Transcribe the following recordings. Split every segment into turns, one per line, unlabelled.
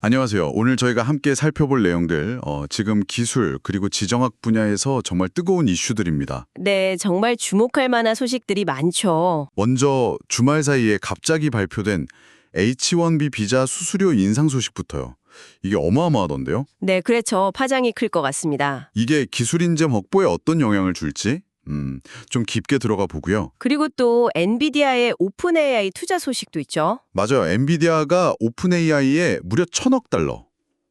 안녕하세요. 오늘 저희가 함께 살펴볼 내용들, 지금 기술 그리고 지정학 분야에서 정말 뜨거운 이슈들입니다.
네, 정말 주목할 만한 소식들이 많죠.
먼저 주말 사이에 갑자기 발표된 H-1B 비자 수수료 인상 소식부터요. 이게 어마어마하던데요?
네, 그렇죠. 파장이 클 것 같습니다.
이게 기술 인재 확보에 어떤 영향을 줄지 좀 깊게 들어가 보고요.
그리고 또 엔비디아의 오픈 AI 투자 소식도 있죠.
맞아요. 엔비디아가 오픈 AI에 무려 1,000억 달러.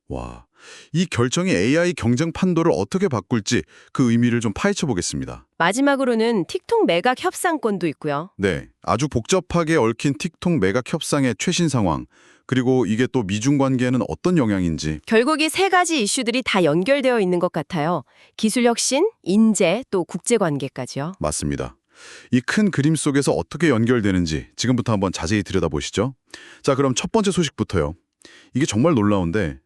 와, 이 결정이 AI 경쟁 판도를 어떻게 바꿀지 그 의미를 좀 파헤쳐 보겠습니다.
마지막으로는 틱톡 매각 협상권도 있고요.
네, 아주 복잡하게 얽힌 틱톡 매각 협상의 최신 상황, 그리고 이게 또 미중 관계에는 어떤 영향인지.
결국 이 세 가지 이슈들이 다 연결되어 있는 것 같아요. 기술 혁신, 인재, 또 국제 관계까지요.
맞습니다. 이 큰 그림 속에서 어떻게 연결되는지 지금부터 한번 자세히 들여다보시죠. 자, 그럼 첫 번째 소식부터요. 이게 정말 놀라운데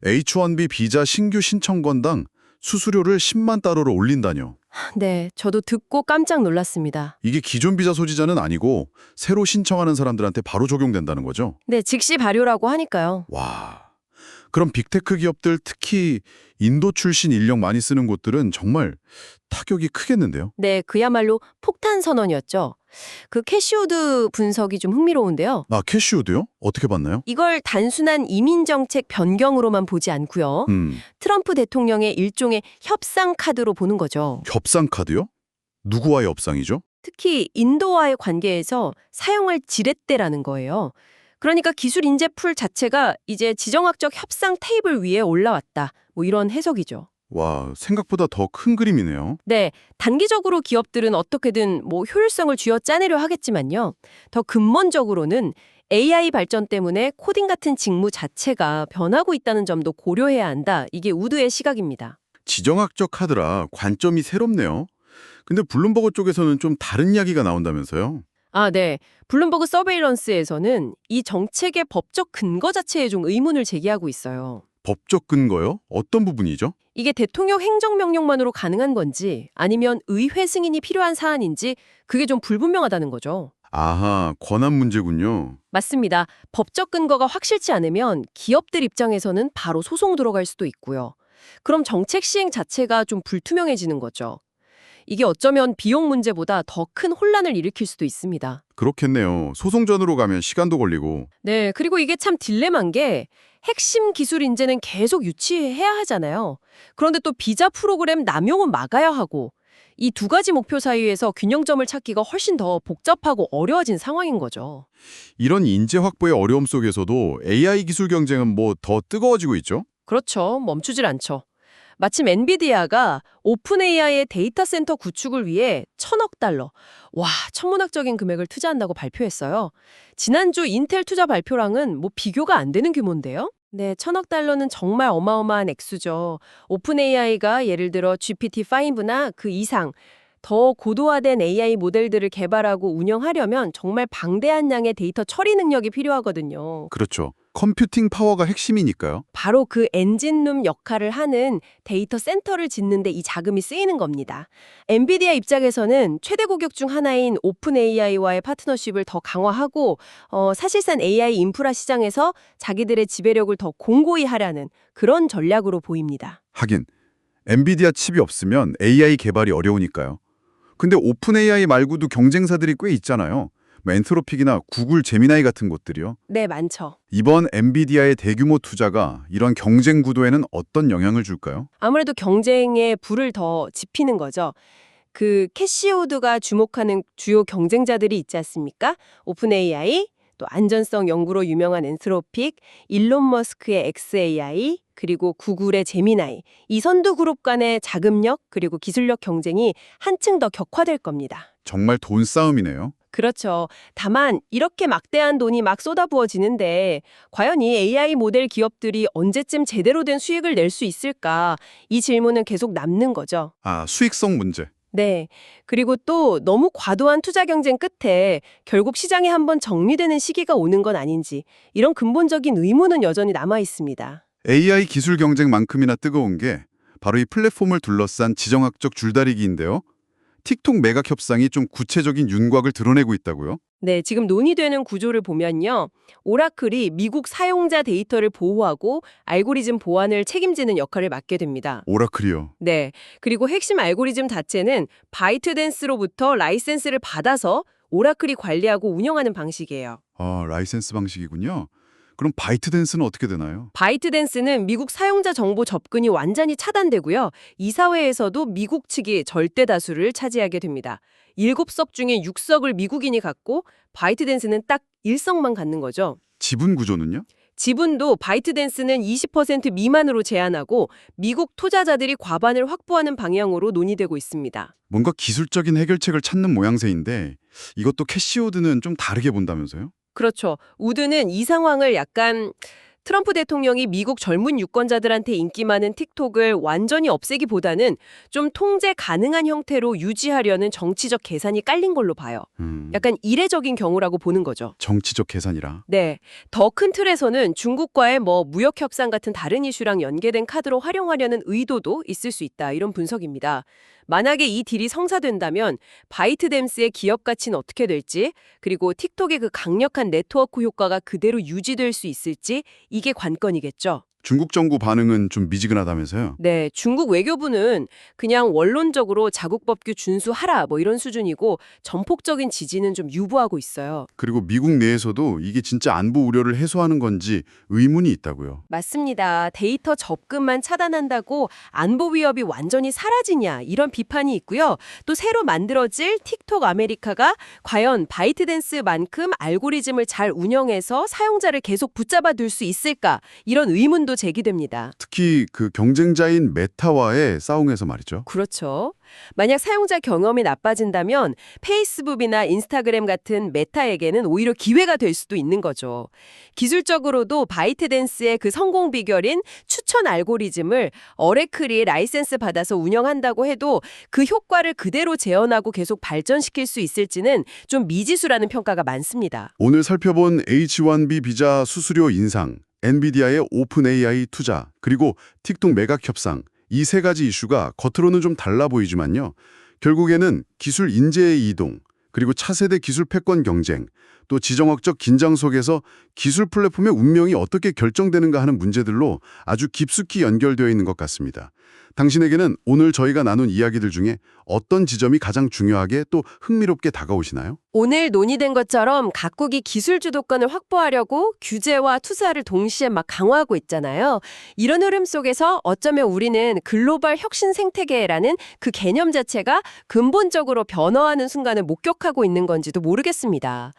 H-1B 비자 신규 신청 건당 수수료를 10만 달러로 올린다뇨.
네, 저도 듣고 깜짝 놀랐습니다.
이게 기존 비자 소지자는 아니고 새로 신청하는 사람들한테 바로 적용된다는 거죠.
네, 즉시 발효라고 하니까요.
와, 그럼 빅테크 기업들 특히 인도 출신 인력 많이 쓰는 곳들은 정말 타격이 크겠는데요.
네, 그야말로 폭탄 선언이었죠. 그 캐시우드 분석이 좀 흥미로운데요.
아, 캐시우드요? 어떻게 봤나요?
이걸 단순한 이민정책 변경으로만 보지 않고요. 트럼프 대통령의 일종의 협상 카드로 보는 거죠.
협상 카드요? 누구와의 협상이죠?
특히 인도와의 관계에서 사용할 지렛대라는 거예요. 그러니까 기술 인재 풀 자체가 이제 지정학적 협상 테이블 위에 올라왔다. 뭐 이런 해석이죠.
와, 생각보다 더 큰 그림이네요.
네, 단기적으로 기업들은 어떻게든 뭐 효율성을 쥐어짜내려 하겠지만요. 더 근본적으로는 AI 발전 때문에 코딩 같은 직무 자체가 변하고 있다는 점도 고려해야 한다. 이게 우드의 시각입니다.
지정학적 카드라 관점이 새롭네요. 근데 블룸버그 쪽에서는 좀 다른 이야기가 나온다면서요?
아, 네. 블룸버그 서베일런스에서는 이 정책의 법적 근거 자체에 좀 의문을 제기하고 있어요.
법적 근거요? 어떤 부분이죠?
이게 대통령 행정명령만으로 가능한 건지 아니면 의회 승인이 필요한 사안인지 그게 좀 불분명하다는 거죠.
아하, 권한 문제군요.
맞습니다. 법적 근거가 확실치 않으면 기업들 입장에서는 바로 소송 들어갈 수도 있고요. 그럼 정책 시행 자체가 좀 불투명해지는 거죠. 이게 어쩌면 비용 문제보다 더 큰 혼란을 일으킬 수도 있습니다.
그렇겠네요. 소송전으로 가면 시간도 걸리고.
네, 그리고 이게 참 딜레마인 게 핵심 기술 인재는 계속 유치해야 하잖아요. 그런데 또 비자 프로그램 남용은 막아야 하고 이 두 가지 목표 사이에서 균형점을 찾기가 훨씬 더 복잡하고 어려워진 상황인 거죠.
이런 인재 확보의 어려움 속에서도 AI 기술 경쟁은 뭐 더 뜨거워지고 있죠?
그렇죠. 멈추질 않죠. 마침 엔비디아가 오픈 AI의 데이터 센터 구축을 위해 1,000억 달러, 와, 천문학적인 금액을 투자한다고 발표했어요. 지난주 인텔 투자 발표랑은 뭐 비교가 안 되는 규모인데요? 네, 1,000억 달러는 정말 어마어마한 액수죠. 오픈 AI가 예를 들어 GPT-5나 그 이상 더 고도화된 AI 모델들을 개발하고 운영하려면 정말 방대한 양의 데이터 처리 능력이 필요하거든요.
그렇죠. 컴퓨팅 파워가 핵심이니까요.
바로 그 엔진룸 역할을 하는 데이터 센터를 짓는 데 이 자금이 쓰이는 겁니다. 엔비디아 입장에서는 최대 고객 중 하나인 오픈 AI와의 파트너십을 더 강화하고 사실상 AI 인프라 시장에서 자기들의 지배력을 더 공고히 하려는 그런 전략으로 보입니다.
하긴 엔비디아 칩이 없으면 AI 개발이 어려우니까요. 근데 오픈 AI 말고도 경쟁사들이 꽤 있잖아요. 뭐 엔트로픽이나 구글 제미나이 같은 곳들이요.
네, 많죠.
이번 엔비디아의 대규모 투자가 이런 경쟁 구도에는 어떤 영향을 줄까요?
아무래도 경쟁에 불을 더 지피는 거죠. 그 캐시우드가 주목하는 주요 경쟁자들이 있지 않습니까? 오픈 AI, 또 안전성 연구로 유명한 엔트로픽, 일론 머스크의 xAI, 그리고 구글의 제미나이. 이 선두 그룹 간의 자금력 그리고 기술력 경쟁이 한층 더 격화될 겁니다.
정말 돈 싸움이네요.
그렇죠. 다만 이렇게 막대한 돈이 막 쏟아부어지는데 과연 이 AI 모델 기업들이 언제쯤 제대로 된 수익을 낼 수 있을까? 이 질문은 계속 남는 거죠.
아, 수익성 문제.
네. 그리고 또 너무 과도한 투자 경쟁 끝에 결국 시장이 한번 정리되는 시기가 오는 건 아닌지 이런 근본적인 의문은 여전히 남아 있습니다.
AI 기술 경쟁만큼이나 뜨거운 게 바로 이 플랫폼을 둘러싼 지정학적 줄다리기인데요. 틱톡 매각 협상이 좀 구체적인 윤곽을 드러내고 있다고요?
네, 지금 논의되는 구조를 보면요. 오라클이 미국 사용자 데이터를 보호하고 알고리즘 보안을 책임지는 역할을 맡게 됩니다.
오라클이요.
네, 그리고 핵심 알고리즘 자체는 바이트댄스로부터 라이센스를 받아서 오라클이 관리하고 운영하는 방식이에요.
아, 라이센스 방식이군요. 그럼 바이트댄스는 어떻게 되나요?
바이트댄스는 미국 사용자 정보 접근이 완전히 차단되고요. 이사회에서도 미국 측이 절대 다수를 차지하게 됩니다. 7석 중에 6석을 미국인이 갖고 바이트댄스는 딱 1석만 갖는 거죠.
지분 구조는요?
지분도 바이트댄스는 20% 미만으로 제한하고 미국 투자자들이 과반을 확보하는 방향으로 논의되고 있습니다.
뭔가 기술적인 해결책을 찾는 모양새인데 이것도 캐시오드는 좀 다르게 본다면서요?
그렇죠. 우드는 이 상황을 약간 트럼프 대통령이 미국 젊은 유권자들한테 인기 많은 틱톡을 완전히 없애기보다는 좀 통제 가능한 형태로 유지하려는 정치적 계산이 깔린 걸로 봐요. 약간 이례적인 경우라고 보는 거죠.
정치적 계산이라.
네. 더 큰 틀에서는 중국과의 무역 협상 같은 다른 이슈랑 연계된 카드로 활용하려는 의도도 있을 수 있다. 이런 분석입니다. 만약에 이 딜이 성사된다면 바이트댄스의 기업 가치는 어떻게 될지, 그리고 틱톡의 그 강력한 네트워크 효과가 그대로 유지될 수 있을지 이게 관건이겠죠.
중국 정부 반응은 좀 미지근하다면서요?
네, 중국 외교부는 그냥 원론적으로 자국법규 준수하라 이런 수준이고 전폭적인 지지는 좀 유보하고 있어요.
그리고 미국 내에서도 이게 진짜 안보 우려를 해소하는 건지 의문이 있다고요.
맞습니다. 데이터 접근만 차단한다고 안보 위협이 완전히 사라지냐 이런 비판이 있고요. 또 새로 만들어질 틱톡 아메리카가 과연 바이트댄스만큼 알고리즘을 잘 운영해서 사용자를 계속 붙잡아 둘 수 있을까 이런 의문도 제기됩니다.
특히 그 경쟁자인 메타와의 싸움에서 말이죠.
그렇죠. 만약 사용자 경험이 나빠진다면 페이스북이나 인스타그램 같은 메타에게는 오히려 기회가 될 수도 있는 거죠. 기술적으로도 바이트댄스의 그 성공 비결인 추천 알고리즘을 어레클이 라이센스 받아서 운영한다고 해도 그 효과를 그대로 재현하고 계속 발전시킬 수 있을지는 좀 미지수라는 평가가 많습니다.
오늘 살펴본 H1B 비자 수수료 인상, 엔비디아의 오픈 AI 투자, 그리고 틱톡 매각 협상, 이 세 가지 이슈가 겉으로는 좀 달라 보이지만요. 결국에는 기술 인재의 이동, 그리고 차세대 기술 패권 경쟁, 또 지정학적 긴장 속에서 기술 플랫폼의 운명이 어떻게 결정되는가 하는 문제들로 아주 깊숙이 연결되어 있는 것 같습니다. 당신에게는 오늘 저희가 나눈 이야기들 중에 어떤 지점이 가장 중요하게 또 흥미롭게 다가오시나요?
오늘 논의된 것처럼 각국이 기술 주도권을 확보하려고 규제와 투자를 동시에 막 강화하고 있잖아요. 이런 흐름 속에서 어쩌면 우리는 글로벌 혁신 생태계라는 그 개념 자체가 근본적으로 변화하는 순간을 목격하고 있는 건지도 모르겠습니다.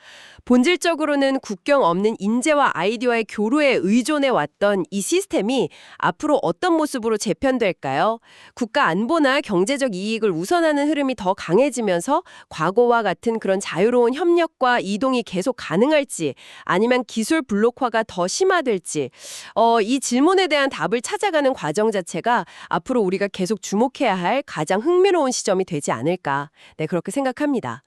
본질적으로는 국경 없는 인재와 아이디어의 교류에 의존해 왔던 이 시스템이 앞으로 어떤 모습으로 재편될까요? 국가 안보나 경제적 이익을 우선하는 흐름이 더 강해지면서 과거와 같은 그런 자유로운 협력과 이동이 계속 가능할지 아니면 기술 블록화가 더 심화될지 이 질문에 대한 답을 찾아가는 과정 자체가 앞으로 우리가 계속 주목해야 할 가장 흥미로운 시점이 되지 않을까. 네, 그렇게 생각합니다.